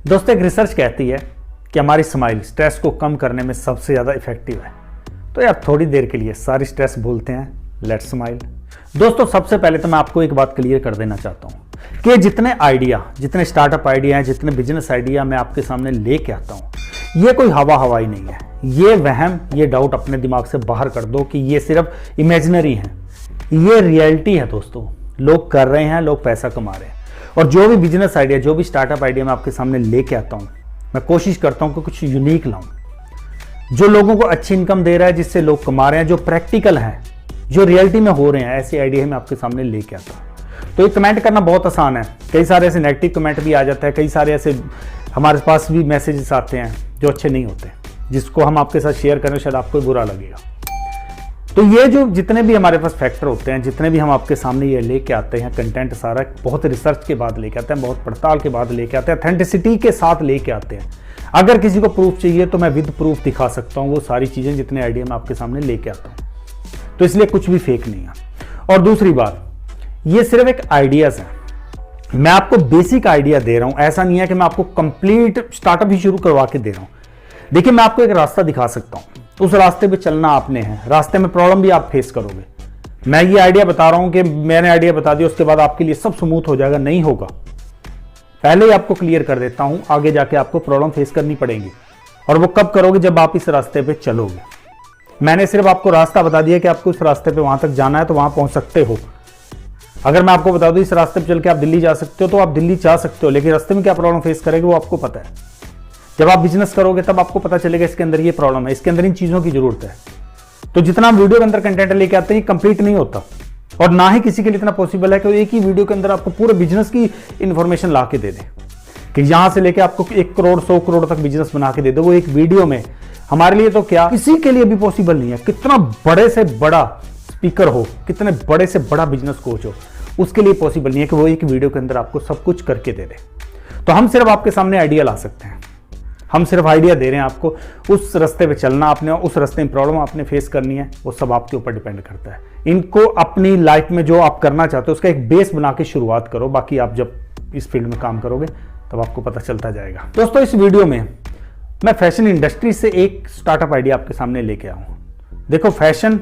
दोस्तों, एक रिसर्च कहती है कि हमारी स्माइल स्ट्रेस को कम करने में सबसे ज़्यादा इफेक्टिव है। तो यार थोड़ी देर के लिए सारी स्ट्रेस भूलते हैं, लेट्स स्माइल। दोस्तों, सबसे पहले तो मैं आपको एक बात क्लियर कर देना चाहता हूँ कि जितने स्टार्टअप आइडिया हैं, जितने बिजनेस आइडिया मैं आपके सामने लेके आता हूँ, ये कोई हवाई नहीं है। ये वहम, ये डाउट अपने दिमाग से बाहर कर दो कि ये सिर्फ इमेजिनरी है। ये रियलिटी है दोस्तों। लोग कर रहे हैं, लोग पैसा कमा रहे हैं। और जो भी बिजनेस आइडिया, जो भी स्टार्टअप आइडिया मैं आपके सामने लेके आता हूँ, मैं कोशिश करता हूँ कि कुछ यूनिक लाऊं, जो लोगों को अच्छी इनकम दे रहा है, जिससे लोग कमा रहे हैं, जो प्रैक्टिकल है, जो रियलिटी में हो रहे हैं, ऐसे आइडिया मैं आपके सामने लेके आता हूँ। तो ये कमेंट करना बहुत आसान है। कई सारे ऐसे नेगेटिव कमेंट भी आ जाता है, कई सारे ऐसे हमारे पास भी मैसेजेस आते हैं जो अच्छे नहीं होते, जिसको हम आपके साथ शेयर करें शायद आपको बुरा लगेगा। तो ये जो जितने भी हमारे पास फैक्टर होते हैं, जितने भी हम आपके सामने ये लेके आते हैं, कंटेंट सारा बहुत रिसर्च के बाद लेके आते हैं, बहुत पड़ताल के बाद लेके आते हैं, ऑथेंटिसिटी के साथ लेके आते हैं। अगर किसी को प्रूफ चाहिए तो मैं विद प्रूफ दिखा सकता हूँ वो सारी चीज़ें, जितने आइडिया मैं आपके सामने लेके आता हूँ। तो इसलिए कुछ भी फेक नहीं है। और दूसरी बात, ये सिर्फ एक आइडियाज है। मैं आपको बेसिक आइडिया दे रहा हूँ, ऐसा नहीं है कि मैं आपको कंप्लीट स्टार्टअप ही शुरू करवा के दे रहा हूँ। देखिए, मैं आपको एक रास्ता दिखा सकता हूँ, उस रास्ते पे चलना आपने है। रास्ते में प्रॉब्लम भी आप फेस करोगे। मैं ये आइडिया बता रहा हूं कि मैंने आइडिया बता दिया, उसके बाद आपके लिए सब स्मूथ हो जाएगा, नहीं होगा। पहले ही आपको क्लियर कर देता हूं, आगे जाके आपको प्रॉब्लम फेस करनी पड़ेगी। और वो कब करोगे? जब आप इस रास्ते पे चलोगे। मैंने सिर्फ आपको रास्ता बता दिया कि आपको इस रास्ते पे वहां तक जाना है, तो वहां पहुंच सकते हो। अगर मैं आपको बता दूं इस रास्ते पे चल के आप दिल्ली जा सकते हो, तो आप दिल्ली जा सकते हो, लेकिन रास्ते में क्या प्रॉब्लम फेस करेंगे वो आपको पता है। जब आप बिजनेस करोगे तब आपको पता चलेगा इसके अंदर ये प्रॉब्लम है, इसके अंदर इन चीजों की जरूरत है। तो जितना हम वीडियो के अंदर कंटेंट लेके आते हैं, ये कंप्लीट नहीं होता, और ना ही किसी के लिए इतना पॉसिबल है कि एक ही वीडियो के अंदर आपको पूरे बिजनेस की इंफॉर्मेशन ला के दे दे, कि यहां से लेके आपको 1 करोड़ 100 करोड़ तक बिजनेस बना के दे दो वो एक वीडियो में। हमारे लिए तो क्या, किसी के लिए भी पॉसिबल नहीं है। कितना बड़े से बड़ा स्पीकर हो, कितने बड़े से बड़ा बिजनेस कोच हो, उसके लिए पॉसिबल नहीं है कि वो एक वीडियो के अंदर आपको सब कुछ करके दे दे। तो हम सिर्फ आपके सामने आइडिया ला सकते हैं, हम सिर्फ आइडिया दे रहे हैं आपको। उस रास्ते पे चलना आपने, उस रास्ते में प्रॉब्लम आपने फेस करनी है, वो सब आपके ऊपर डिपेंड करता है। इनको अपनी लाइफ में जो आप करना चाहते हो उसका एक बेस बना के शुरुआत करो। बाकी आप जब इस फील्ड में काम करोगे तब आपको पता चलता जाएगा। दोस्तों, इस वीडियो में मैं फैशन इंडस्ट्री से एक स्टार्टअप आइडिया आपके सामने लेके आया हूँ। देखो, फैशन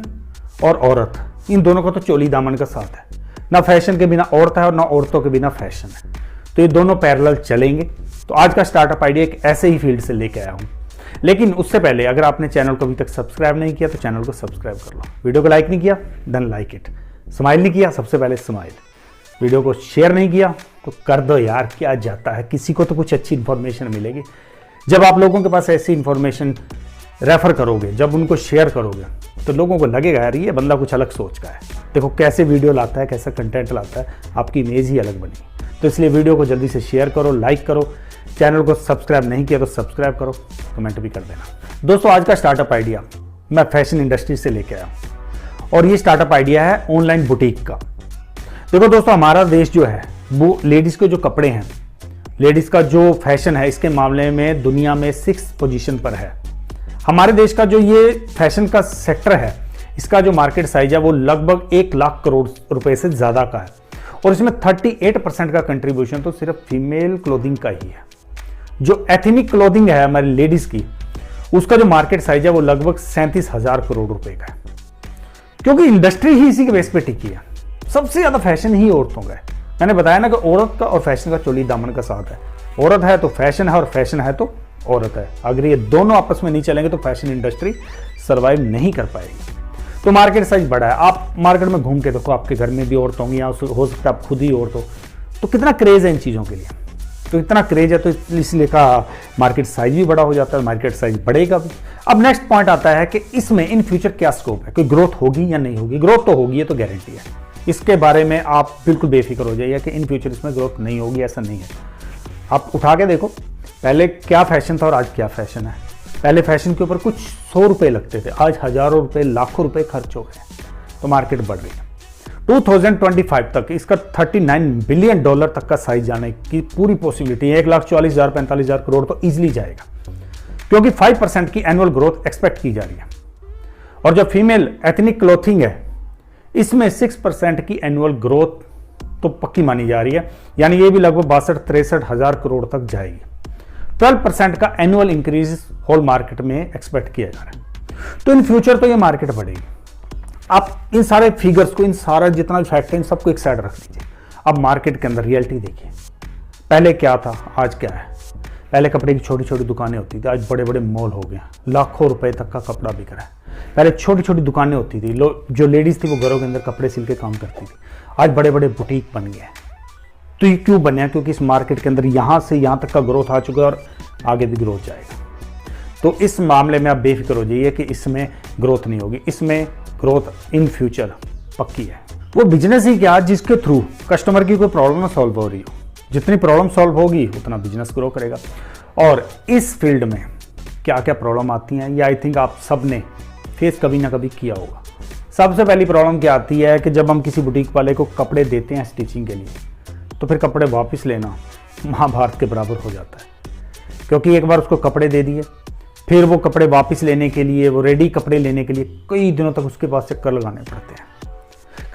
और औरत, इन दोनों का तो चोली दामन का साथ है। ना फैशन के बिना औरत है और ना औरतों के बिना फैशन है। तो ये दोनों पैरेलल चलेंगे। तो आज का स्टार्टअप आइडिया एक ऐसे ही फील्ड से लेके आया हूं। लेकिन उससे पहले अगर आपने चैनल को अभी तक सब्सक्राइब नहीं किया तो चैनल को सब्सक्राइब कर लो। वीडियो को लाइक नहीं किया, देन लाइक इट। स्माइल नहीं किया, सबसे पहले स्माइल। वीडियो को शेयर नहीं किया तो कर दो यार, क्या जाता है, किसी को तो कुछ अच्छी इंफॉर्मेशन मिलेगी। जब आप लोगों के पास ऐसी इंफॉर्मेशन रेफर करोगे, जब उनको शेयर करोगे, तो लोगों को लगेगा यार ये बंदा कुछ अलग सोच का है। देखो कैसे वीडियो लाता है, कैसा कंटेंट लाता है, आपकी इमेज ही अलग बनी। तो इसलिए वीडियो को जल्दी से शेयर करो, लाइक करो। चैनल को सब्सक्राइब नहीं किया तो सब्सक्राइब करो, कमेंट भी कर देना। दोस्तों, आज का स्टार्टअप आइडिया मैं फैशन इंडस्ट्री से लेके आया हूं, और ये स्टार्टअप आइडिया है ऑनलाइन बुटीक का। देखो दोस्तों, हमारा देश जो है वो लेडीज के जो कपड़े हैं, लेडीज का जो फैशन है, इसके मामले में दुनिया में 6th पोजीशन पर है। हमारे देश का जो ये फैशन का सेक्टर है, इसका जो मार्केट साइज है वो लगभग 1 लाख करोड़ रुपए से ज्यादा का है, और इसमें 38% का कंट्रीब्यूशन तो सिर्फ फीमेल क्लोथिंग का ही है। जो एथनिक क्लोथिंग है हमारी लेडीज की, उसका जो मार्केट साइज है वो लगभग 37,000 करोड़ रुपए का है, क्योंकि इंडस्ट्री ही इसी के बेस पे टिकी है। सबसे ज्यादा फैशन ही औरतों का है। मैंने बताया ना कि औरत का और फैशन का चोली दामन का साथ है। औरत है तो फैशन है, और फैशन है तो औरत है। अगर ये दोनों आपस में नहीं चलेंगे तो फैशन इंडस्ट्री सर्वाइव नहीं कर पाएगी। तो मार्केट साइज बड़ा है। आप मार्केट में घूम के देखो, आपके घर में भी औरत होंगी, या हो सकता है आप खुद ही औरत हो। तो कितना क्रेज है इन चीज़ों के लिए। तो इतना क्रेज है तो इसलिए का मार्केट साइज भी बड़ा हो जाता है, मार्केट साइज बढ़ेगा भी। अब नेक्स्ट पॉइंट आता है कि इसमें इन फ्यूचर क्या स्कोप है, कोई ग्रोथ होगी या नहीं होगी। ग्रोथ तो होगी, ये तो गारंटी है। इसके बारे में आप बिल्कुल बेफिक्र हो जाइए कि इन फ्यूचर इसमें ग्रोथ नहीं होगी, ऐसा नहीं है। आप उठा के देखो, पहले क्या फैशन था और आज क्या फैशन है। पहले फैशन के ऊपर कुछ 100 रुपए लगते थे, आज हजारों रुपए, लाखों रुपए खर्च हो गए। तो मार्केट बढ़ रही है। 2025 तक इसका $39 बिलियन तक का साइज जाने की पूरी पॉसिबिलिटी है। 1,40,000 45,000 करोड़ तो इजिली जाएगा, क्योंकि 5% की एनुअल ग्रोथ एक्सपेक्ट की जा रही है। और जो फीमेल एथनिक क्लोथिंग है, इसमें 6% की एनुअल ग्रोथ तो पक्की मानी जा रही है, यानी ये भी लगभग 62-63 हजार करोड़ तक जाएगी। 12% का एनुअल इंक्रीज होल मार्केट में एक्सपेक्ट किया जा रहा है। तो इन फ्यूचर तो ये मार्केट बढ़ेगी। आप इन सारे फिगर्स को, इन सारा जितना फैक्ट है, इन सबको एक साइड रख दीजिए। अब मार्केट के अंदर रियलिटी देखिए, पहले क्या था, आज क्या है। पहले कपड़े की छोटी छोटी दुकानें होती थी, आज बड़े बड़े मॉल हो गए, लाखों रुपए तक का कपड़ा बिक रहा है। पहले छोटी छोटी दुकानें होती थी, जो लेडीज थी वो घरों के अंदर कपड़े सिल के काम करती थी, आज बड़े बड़े बुटीक बन गए। तो ये क्यों बने? क्योंकि इस मार्केट के अंदर यहाँ से यहाँ तक का ग्रोथ आ चुका है और आगे भी ग्रोथ जाएगा। तो इस मामले में आप बेफिक्र हो जाइए कि इसमें ग्रोथ नहीं होगी, इसमें ग्रोथ इन फ्यूचर पक्की है। वो बिजनेस ही क्या जिसके थ्रू कस्टमर की कोई प्रॉब्लम सॉल्व हो रही हो, जितनी प्रॉब्लम सॉल्व होगी उतना बिजनेस ग्रो करेगा। और इस फील्ड में क्या क्या प्रॉब्लम आती हैं, ये आई थिंक आप सब ने फेस कभी ना कभी किया होगा। सबसे पहली प्रॉब्लम क्या आती है कि जब हम किसी बुटीक वाले को कपड़े देते हैं स्टिचिंग के लिए, तो फिर कपड़े वापस लेना महाभारत के बराबर हो जाता है। क्योंकि एक बार उसको कपड़े दे दिए, फिर वो कपड़े वापस लेने के लिए, वो रेडी कपड़े लेने के लिए कई दिनों तक उसके पास चक्कर लगाने पड़ते हैं।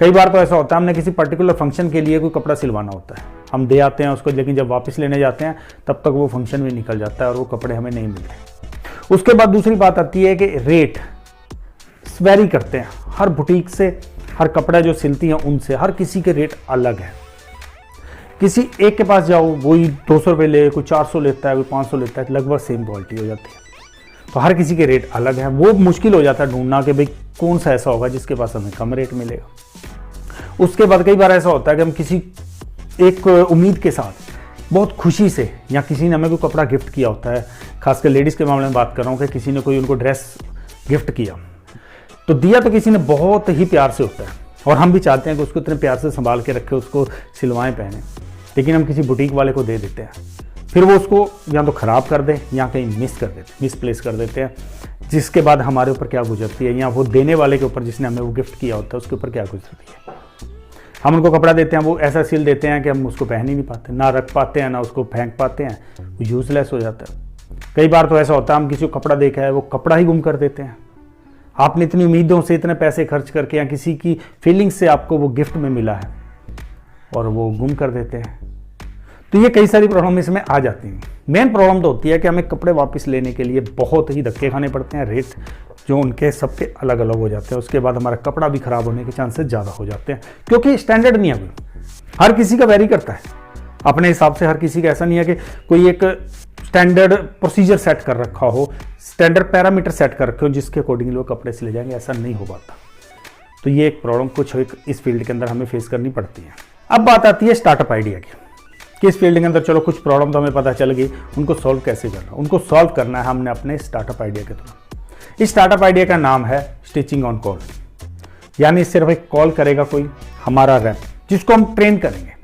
कई बार तो ऐसा होता है, हमने किसी पर्टिकुलर फंक्शन के लिए कोई कपड़ा सिलवाना होता है, हम दे आते हैं उसको, लेकिन जब वापस लेने जाते हैं तब तक वो फंक्शन भी निकल जाता है और वो कपड़े हमें नहीं मिलते। उसके बाद दूसरी बात आती है कि रेट वेरी करते हैं हर बुटीक से, हर कपड़ा जो सिलती है उनसे, हर किसी के रेट अलग है। किसी एक के पास जाओ, वही 200 रुपये ले, कोई 400 लेता है, कोई 500 लेता है, लगभग सेम क्वालिटी हो जाती है। तो हर किसी के रेट अलग है, वो मुश्किल हो जाता है ढूंढना कि भाई कौन सा ऐसा होगा जिसके पास हमें कम रेट मिलेगा। उसके बाद कई बार ऐसा होता है कि हम किसी एक उम्मीद के साथ बहुत खुशी से, या किसी ने हमें कोई कपड़ा गिफ्ट किया होता है, खासकर लेडीज़ के मामले में बात कर रहा हूँ कि किसी ने कोई उनको ड्रेस गिफ्ट किया, तो दिया तो किसी ने बहुत ही प्यार से होता है और हम भी चाहते हैं कि उसको इतने प्यार से संभाल के रखे, उसको सिलवाएं पहने, लेकिन हम किसी बुटीक वाले को दे देते हैं, फिर वो उसको या तो ख़राब कर दे या कहीं मिसप्लेस कर देते हैं, जिसके बाद हमारे ऊपर क्या गुजरती है, या वो देने वाले के ऊपर जिसने हमें वो गिफ्ट किया होता है उसके ऊपर क्या गुजरती है। हम उनको कपड़ा देते हैं, वो ऐसा सिल देते हैं कि हम उसको पहन ही नहीं पाते, ना रख पाते हैं, ना उसको फेंक पाते हैं, वो यूज़लेस हो जाता है। कई बार तो ऐसा होता है हम किसी को कपड़ा देखा है, वो कपड़ा ही गुम कर देते हैं। आपने इतनी उम्मीदों से इतने पैसे खर्च करके या किसी की फीलिंग्स से आपको वो गिफ्ट में मिला है और वो गुम कर देते हैं। तो ये कई सारी प्रॉब्लम इसमें आ जाती हैं। मेन प्रॉब्लम तो होती है कि हमें कपड़े वापस लेने के लिए बहुत ही धक्के खाने पड़ते हैं, रेट जो उनके सबके अलग अलग हो जाते हैं। उसके बाद हमारा कपड़ा भी खराब होने के चांसेस ज़्यादा हो जाते हैं, क्योंकि स्टैंडर्ड नहीं है कोई, हर किसी का वेरी करता है अपने हिसाब से। हर किसी का ऐसा नहीं है कि कोई एक स्टैंडर्ड प्रोसीजर सेट कर रखा हो, स्टैंडर्ड पैरामीटर सेट कर रखे हो जिसके अकॉर्डिंग लोग कपड़े सिले जाएंगे, ऐसा नहीं हो पाता। तो ये एक प्रॉब्लम कुछ इस फील्ड के अंदर हमें फेस करनी पड़ती है। अब बात आती है स्टार्टअप आइडिया की, कि इस फील्ड के अंदर चलो कुछ प्रॉब्लम तो हमें पता चल गई, उनको सॉल्व कैसे करना, उनको सॉल्व करना है हमने अपने स्टार्टअप आइडिया के थ्रू। इस स्टार्टअप आइडिया का नाम है स्टिचिंग ऑन कॉल, यानी सिर्फ एक कॉल करेगा कोई हमारा रैप, जिसको हम ट्रेन करेंगे।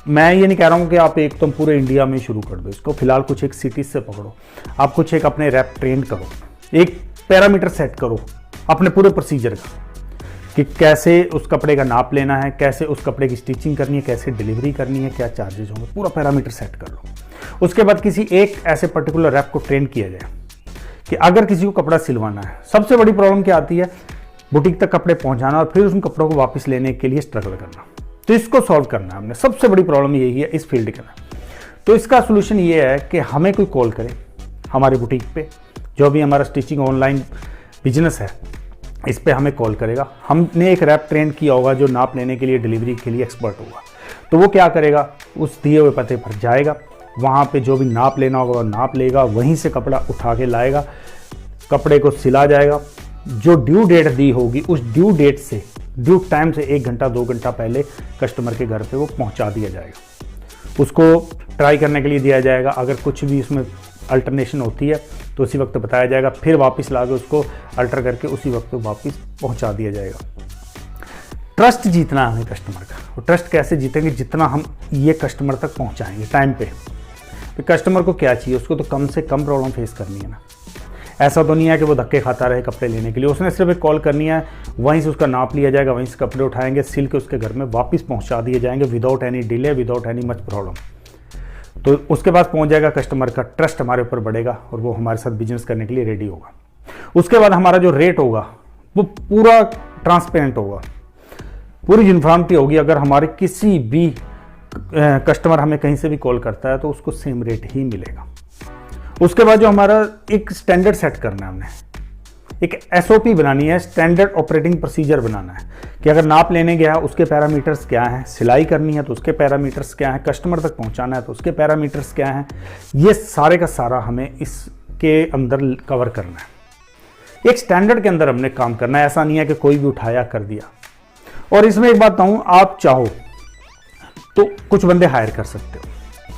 मैं ये नहीं कह रहा हूँ कि आप एकदम पूरे इंडिया में शुरू कर दो इसको, फिलहाल कुछ एक सिटीज से पकड़ो, आप कुछ एक अपने रैप ट्रेन करो, एक पैरामीटर सेट करो अपने पूरे प्रोसीजर का, कि कैसे उस कपड़े का नाप लेना है, कैसे उस कपड़े की स्टिचिंग करनी है, कैसे डिलीवरी करनी है, क्या चार्जेस होंगे, पूरा पैरामीटर सेट कर लो। उसके बाद किसी एक ऐसे पर्टिकुलर रैप को ट्रेन किया जाए कि अगर किसी को कपड़ा सिलवाना है, सबसे बड़ी प्रॉब्लम क्या आती है, बुटीक तक कपड़े पहुंचाना और फिर उन कपड़ों को वापस लेने के लिए स्ट्रगल करना। तो इसको सॉल्व करना है हमने, सबसे बड़ी प्रॉब्लम यही है इस फील्ड के अंदर। तो इसका सोल्यूशन ये है कि हमें कोई कॉल करे हमारी बुटीक पे, जो भी हमारा स्टिचिंग ऑनलाइन बिजनेस है इस पे हमें कॉल करेगा। हमने एक रैप ट्रेन किया होगा जो नाप लेने के लिए, डिलीवरी के लिए एक्सपर्ट होगा। तो वो क्या करेगा, उस दिए हुए पते पर जाएगा, वहाँ पे जो भी नाप लेना होगा वो नाप लेगा, वहीं से कपड़ा उठा के लाएगा, कपड़े को सिला जाएगा, जो ड्यू डेट दी होगी उस ड्यू डेट से, ड्यू टाइम से 1 घंटा 2 घंटा पहले कस्टमर के घर पे वो पहुंचा दिया जाएगा। उसको ट्राई करने के लिए दिया जाएगा, अगर कुछ भी उसमें अल्टरनेशन होती है तो उसी वक्त बताया जाएगा, फिर वापस ला के उसको अल्टर करके उसी वक्त वापस पहुंचा दिया जाएगा। ट्रस्ट जीतना है हमें कस्टमर का। और ट्रस्ट कैसे जीतेंगे, जितना हम ये कस्टमर तक पहुंचाएंगे टाइम पे। तो कस्टमर को क्या चाहिए, उसको तो कम से कम प्रॉब्लम फेस करनी है ना। ऐसा तो नहीं है कि वो धक्के खाता रहे कपड़े लेने के लिए, उसने सिर्फ एक कॉल करनी है, वहीं से उसका नाप लिया जाएगा, वहीं से कपड़े उठाएंगे, सिल के उसके घर में वापस पहुंचा दिए जाएंगे without any delay, without any much problem. तो उसके पास पहुंच जाएगा, कस्टमर का ट्रस्ट हमारे ऊपर बढ़ेगा और वो हमारे साथ बिजनेस करने के लिए रेडी होगा। उसके बाद हमारा जो रेट होगा वो पूरा ट्रांसपेरेंट होगा, पूरी यूनिफॉर्मिटी होगी। अगर हमारे किसी भी कस्टमर हमें कहीं से भी कॉल करता है तो उसको सेम रेट ही मिलेगा। उसके बाद जो हमारा एक स्टैंडर्ड सेट करना है, हमने एक एसओपी बनानी है, स्टैंडर्ड ऑपरेटिंग प्रोसीजर बनाना है कि अगर नाप लेने गया उसके पैरामीटर्स क्या हैं, सिलाई करनी है तो उसके पैरामीटर्स क्या हैं, कस्टमर तक पहुंचाना है तो उसके पैरामीटर्स क्या हैं, ये सारे का सारा हमें इसके अंदर कवर करना है। एक स्टैंडर्ड के अंदर हमने काम करना है, ऐसा नहीं है कि कोई भी उठाया कर दिया। और इसमें एक बात बताऊं, आप चाहो तो कुछ बंदे हायर कर सकते हो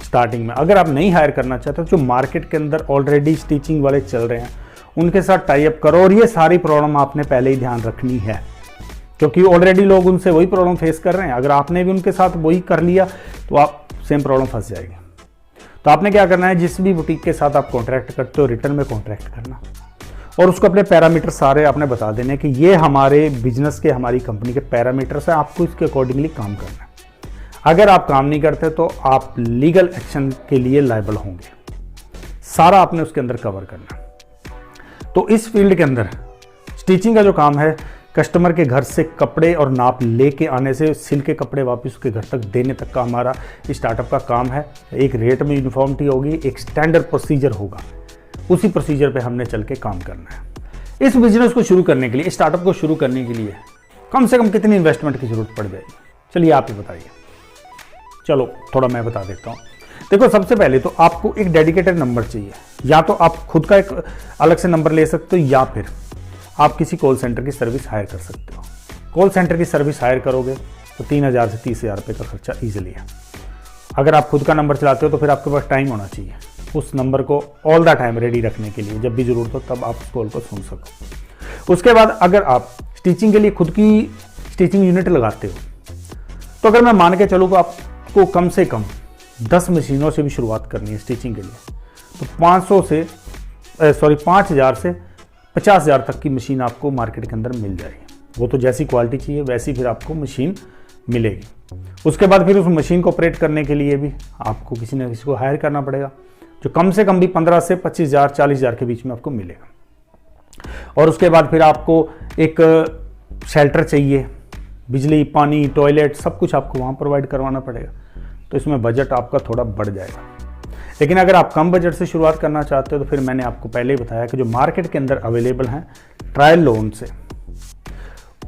स्टार्टिंग में। अगर आप नहीं हायर करना चाहते तो जो मार्केट के अंदर ऑलरेडी स्टिचिंग वाले चल रहे हैं उनके साथ टाई अप करो। और ये सारी प्रॉब्लम आपने पहले ही ध्यान रखनी है, क्योंकि ऑलरेडी लोग उनसे वही प्रॉब्लम फेस कर रहे हैं। अगर आपने भी उनके साथ वही कर लिया तो आप सेम प्रॉब्लम फंस जाएगी। तो आपने क्या करना है, जिस भी बुटीक के साथ आप कॉन्ट्रैक्ट करते हो रिटर्न में कॉन्ट्रैक्ट करना और उसको अपने पैरामीटर सारे आपने बता देने कि ये हमारे बिजनेस के, हमारी कंपनी के पैरामीटर्स हैं, आपको इसके अकॉर्डिंगली काम करना है। अगर आप काम नहीं करते तो आप लीगल एक्शन के लिए लायबल होंगे। सारा आपने उसके अंदर कवर करना। तो इस फील्ड के अंदर स्टिचिंग का जो काम है, कस्टमर के घर से कपड़े और नाप लेके आने से सिल के कपड़े वापस उसके घर तक देने तक का हमारा स्टार्टअप का काम है। एक रेट में यूनिफॉर्मिटी होगी, एक स्टैंडर्ड प्रोसीजर होगा, उसी प्रोसीजर पे हमने चल के काम करना है। इस बिजनेस को शुरू करने के लिए, स्टार्टअप को शुरू करने के लिए कम से कम कितनी इन्वेस्टमेंट की जरूरत पड़ जाएगी, चलिए आप ही बताइए। चलो थोड़ा मैं बता देता हूँ। देखो, सबसे पहले तो आपको एक डेडिकेटेड नंबर चाहिए। या तो आप खुद का एक अलग से नंबर ले सकते हो या फिर आप किसी कॉल सेंटर की सर्विस हायर कर सकते हो। कॉल सेंटर की सर्विस हायर करोगे तो 3,000 से 30,000 रुपये का खर्चा ईजिली है। अगर आप खुद का नंबर चलाते हो तो फिर आपके पास टाइम होना चाहिए उस नंबर को ऑल द टाइम रेडी रखने के लिए, जब भी ज़रूरत हो तब आप उस कॉल को सुन सको। उसके बाद अगर आप स्टिचिंग के लिए खुद की स्टिचिंग यूनिट लगाते हो तो अगर मैं मान के चलूँ तो आपको कम से कम 10 मशीनों से भी शुरुआत करनी है स्टिचिंग के लिए, तो 5,000 से 50,000 तक की मशीन आपको मार्केट के अंदर मिल जाएगी। वो तो जैसी क्वालिटी चाहिए वैसी फिर आपको मशीन मिलेगी। उसके बाद फिर उस मशीन को ऑपरेट करने के लिए भी आपको किसी न किसी को हायर करना पड़ेगा, जो कम से कम भी 15 से 25,000 40,000 के बीच में आपको मिलेगा। और उसके बाद फिर आपको एक शेल्टर चाहिए, बिजली, पानी, टॉयलेट सब कुछ आपको वहाँ प्रोवाइड करवाना पड़ेगा। तो इसमें बजट आपका थोड़ा बढ़ जाएगा। लेकिन अगर आप कम बजट से शुरुआत करना चाहते हो तो फिर मैंने आपको पहले ही बताया कि जो मार्केट के अंदर अवेलेबल हैं ट्रायल लोन से,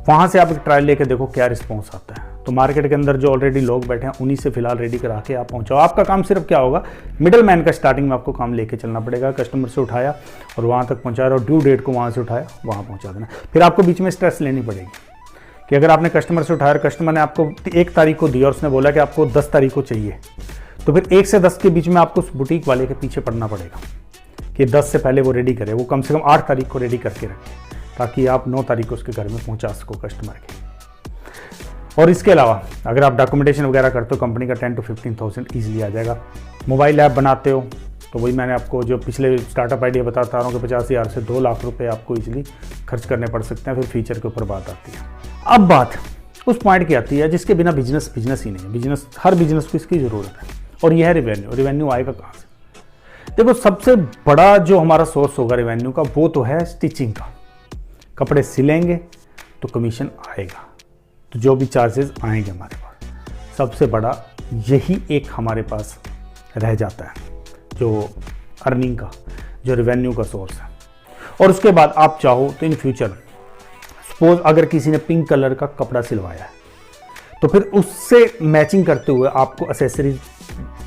वहाँ से आप एक ट्रायल लेके देखो क्या रिस्पॉन्स आता है। तो मार्केट के अंदर जो ऑलरेडी लोग बैठे हैं उन्हीं से फिलहाल रेडी करा के आप पहुँचाओ। आपका काम सिर्फ क्या होगा, मिडल मैन का स्टार्टिंग में आपको काम लेके चलना पड़ेगा। कस्टमर से उठाया और वहाँ तक पहुँचाया और ड्यू डेट को वहाँ से उठाया वहाँ पहुँचा देना। फिर आपको बीच में स्ट्रेस लेनी पड़ेगी कि अगर आपने कस्टमर से उठाया, कस्टमर ने आपको 1 तारीख को दिया और उसने बोला कि आपको 10 तारीख को चाहिए, तो फिर 1 से 10 के बीच में आपको उस बुटीक वाले के पीछे पड़ना पड़ेगा कि 10 से पहले वो रेडी करे। वो कम से कम 8 तारीख को रेडी करके रखे ताकि आप 9 तारीख को उसके घर में पहुंचा सको कस्टमर के। और इसके अलावा अगर आप डॉक्यूमेंटेशन वगैरह करते हो कंपनी का 10,000 to 15,000 ईजिली आ जाएगा। मोबाइल ऐप बनाते हो तो वही मैंने आपको जो पिछले स्टार्टअप आइडिया बताता रहा हूँ कि 50,000 से 2 लाख रुपए आपको ईजिली खर्च करने पड़ सकते हैं। फिर फीचर के ऊपर बात आती है। अब बात उस पॉइंट की आती है जिसके बिना बिजनेस ही नहीं है। बिजनेस, हर बिजनेस को इसकी ज़रूरत है और यह है रेवेन्यू। रेवेन्यू आएगा कहाँ से? देखो, सबसे बड़ा जो हमारा सोर्स होगा रेवेन्यू का वो तो है स्टिचिंग का। कपड़े सिलेंगे तो कमीशन आएगा, तो जो भी चार्जेस आएंगे हमारे पास, सबसे बड़ा यही एक हमारे पास रह जाता है जो अर्निंग का, जो रेवेन्यू का सोर्स है। और उसके बाद आप चाहो तो इन फ्यूचर सपोज अगर किसी ने पिंक कलर का कपड़ा सिलवाया है तो फिर उससे मैचिंग करते हुए आपको एसेसरीज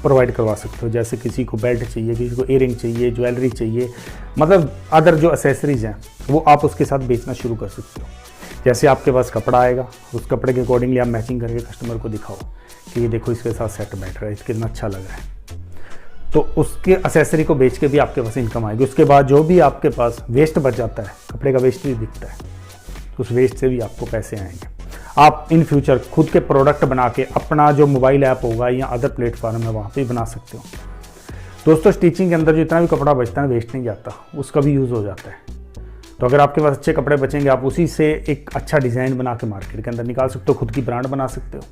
प्रोवाइड करवा सकते हो। जैसे किसी को बेल्ट चाहिए, किसी को इयरिंग चाहिए, ज्वेलरी चाहिए, मतलब अदर जो एसेसरीज हैं वो आप उसके साथ बेचना शुरू कर सकते हो। जैसे आपके पास कपड़ा आएगा, उस कपड़े के अकॉर्डिंगली आप मैचिंग करके कस्टमर को दिखाओ कि ये देखो इसके साथ सेट बैठ रहा है, कितना अच्छा लग रहा है, तो उसके एसेसरी को बेच के भी आपके पास इनकम आएगी। उसके बाद जो भी आपके पास वेस्ट बच जाता है, कपड़े का वेस्ट भी दिखता है, तो उस वेस्ट से भी आपको पैसे आएंगे। आप इन फ्यूचर खुद के प्रोडक्ट बना के अपना जो मोबाइल ऐप होगा या अदर प्लेटफॉर्म है वहाँ पे बना सकते हो। दोस्तों, स्टिचिंग के अंदर जितना भी कपड़ा बचता है वेस्ट नहीं जाता, उसका भी यूज़ हो जाता है। तो अगर आपके पास अच्छे कपड़े बचेंगे आप उसी से एक अच्छा डिज़ाइन बना के मार्केट के अंदर निकाल सकते हो, खुद की ब्रांड बना सकते हो।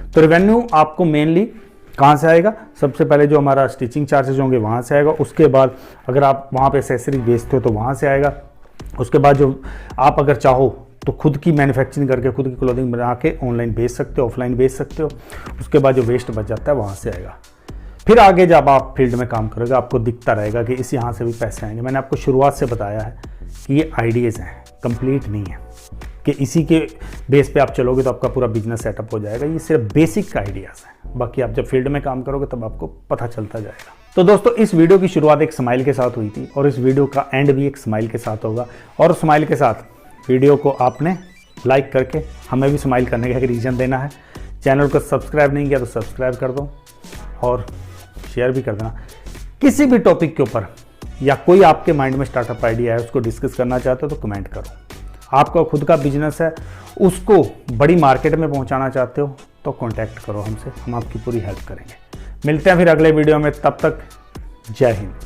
तो रेवेन्यू आपको मेनली कहाँ से आएगा? सबसे पहले जो हमारा स्टिचिंग चार्जेज होंगे वहाँ से आएगा। उसके बाद अगर आप वहाँ पे एक्सेसरीज बेचते हो तो वहाँ से आएगा। उसके बाद जो आप अगर चाहो तो खुद की मैन्युफैक्चरिंग करके खुद की क्लोथिंग बना के ऑनलाइन बेच सकते हो, ऑफलाइन बेच सकते हो। उसके बाद जो वेस्ट बच जाता है वहाँ से आएगा। फिर आगे जब आप फील्ड में काम करोगे आपको दिखता रहेगा कि इस यहाँ से भी पैसे आएंगे। मैंने आपको शुरुआत से बताया है कि ये आइडियाज़ हैं, कंप्लीट नहीं है कि इसी के बेस पे आप चलोगे तो आपका पूरा बिजनेस सेटअप हो जाएगा। ये सिर्फ बेसिक आइडियाज़ हैं, बाकी आप जब फील्ड में काम करोगे तब आपको पता चलता जाएगा। तो दोस्तों इस वीडियो की शुरुआत एक स्माइल के साथ हुई थी और इस वीडियो का एंड भी एक स्माइल के साथ होगा। और स्माइल के साथ वीडियो को आपने लाइक करके हमें भी स्माइल करने का एक रीज़न देना है। चैनल को सब्सक्राइब नहीं किया तो सब्सक्राइब कर दो और शेयर भी कर देना। किसी भी टॉपिक के ऊपर या कोई आपके माइंड में स्टार्टअप आइडिया है उसको डिस्कस करना चाहते हो तो कमेंट करो। आपका खुद का बिजनेस है उसको बड़ी मार्केट में पहुंचाना चाहते हो तो कांटेक्ट करो हमसे, हम आपकी पूरी हेल्प करेंगे। मिलते हैं फिर अगले वीडियो में, तब तक जय हिंद।